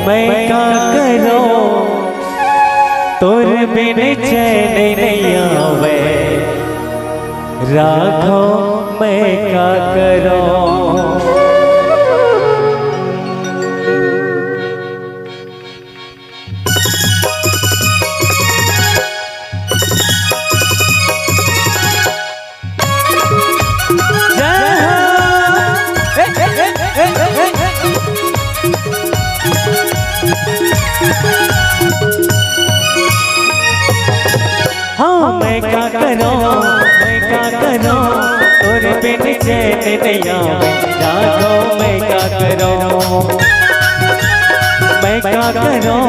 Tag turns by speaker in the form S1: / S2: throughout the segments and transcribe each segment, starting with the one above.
S1: मैं क्या करूं तोर बिन चैन नहीं आवे राखो मैं क्या करूं। हाँ मैं क्या करूं तोरे बिन चैन नहीं आवे राखो मैं क्या करूं।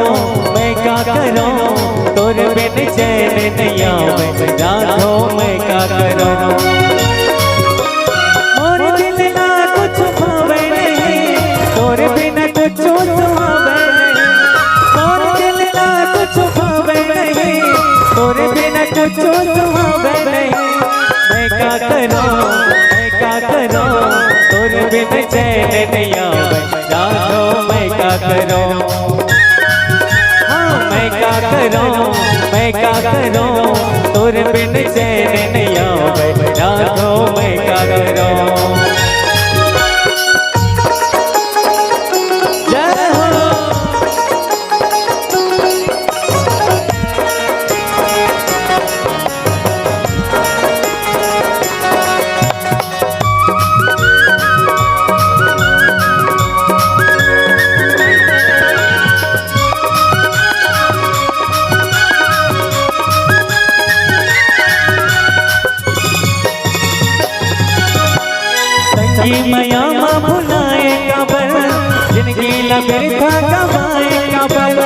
S1: मैं क्या करूं तोरे बिन चैन नहीं आवे राखो मैं क्या करूं। मोर दिल ना कुछ भावे नहीं तोरे बिन कुछ सुहावे नहीं। मोर दिल ना कुछ भावे नहीं तोरे बिन कुछ सुहावे नहीं। मैं क्या करूं तोरे बिन चैन नहीं आवे राखो मैं क्या करूं। हाँ मैं क्या करूं तोरे बिन चैन नहीं आवे राखो मैं क्या करूं। मैया माँ भुलाए कबर जिंदगी लबेटा गवाए कबर।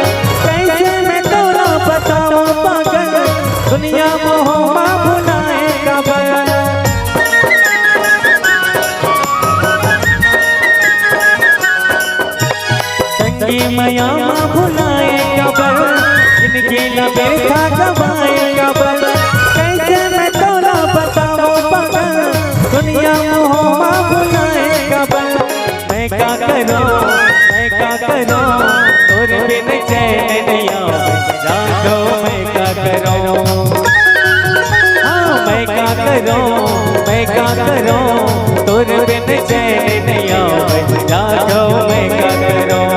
S1: कैसे मैं तोरा बताऊं पागल दुनिया मोह माँ भुलाए कबर। संगी मैया माँ भुलाए कबर जिंदगी लबेटा गवाए कबर। कैसे मैं तोरा बताऊं पागल दुनिया मोह माँ भुलाए कबर। मैं क्या करूं तोरे बिन चैन नहीं आवे राखो मैं क्या करूं। हाँ मैं क्या करूं तोरे बिन चैन नहीं आवे राखो मैं क्या करूं।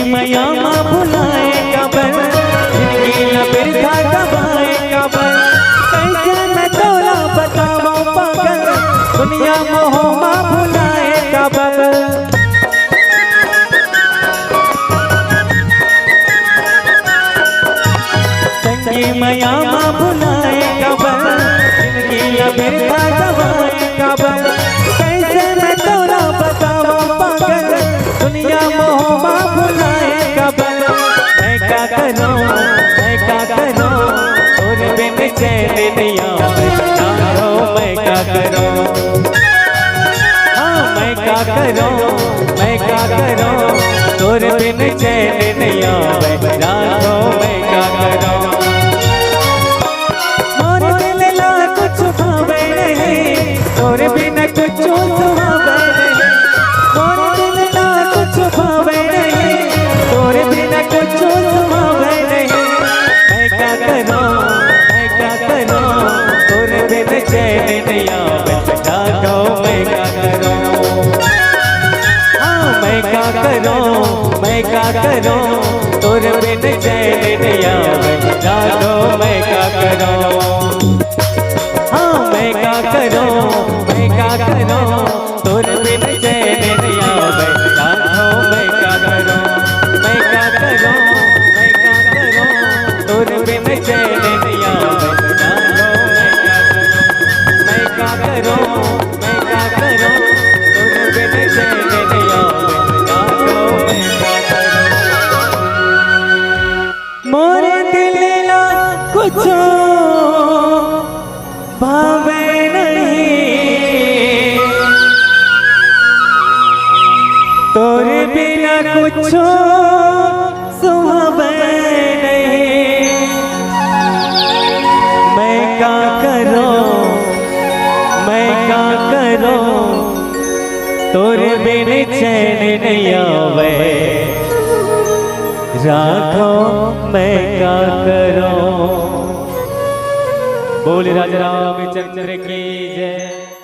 S1: मैया माँ भुलाए कबर जिंदगी लबेटा गवाए कबर। कैसे मैं तोरा बताऊं पागल दुनिया मोह माँ भुलाए कबर। संगी मैया माँ भुलाए कबर जिंदगी लबेटा गवाए कबर। कैसे मैं तोरा बताऊं पागल दुनिया मोह माँ भुलाए कबर। मैं क्या करूं तोरे बिन चैन नहीं आवे राखो मैं क्या करूं। हाँ मैं क्या करूं तोरे बिन चैन नहीं आवे राखो मैं क्या करूं। मोर दिल ना कुछ भावे नहीं तोरे बिन कुछ सुहावे नहीं। मोर दिल ना कुछ भावे नहीं तोरे बिन कुछ सुहावे नहीं। मैं क्या करूं तोरे बिन चैन नहीं आवे राखो मैं क्या करूं। हाँ मैं क्या करूं तोरे बिन चैन नहीं आवे राखो मैं क्या करूं। हाँ मैं क्या करूं तोरे बिन चैन नहीं आवे राखो मैं क्या करूं। मैं क्या करूं तोरे बिन चैन नहीं आवे राखो मैं क्या करूं। मैं क्या करूं तोरे बिन चैन नहीं आवे राखो मैं क्या करूं। कुछ सुहावे नहीं, मैं क्या करूं, मैं क्या करूं, तोरे बिन चैन नहीं आवे, राखो मैं क्या करूं। बोल राजा रामचंद्र की जय।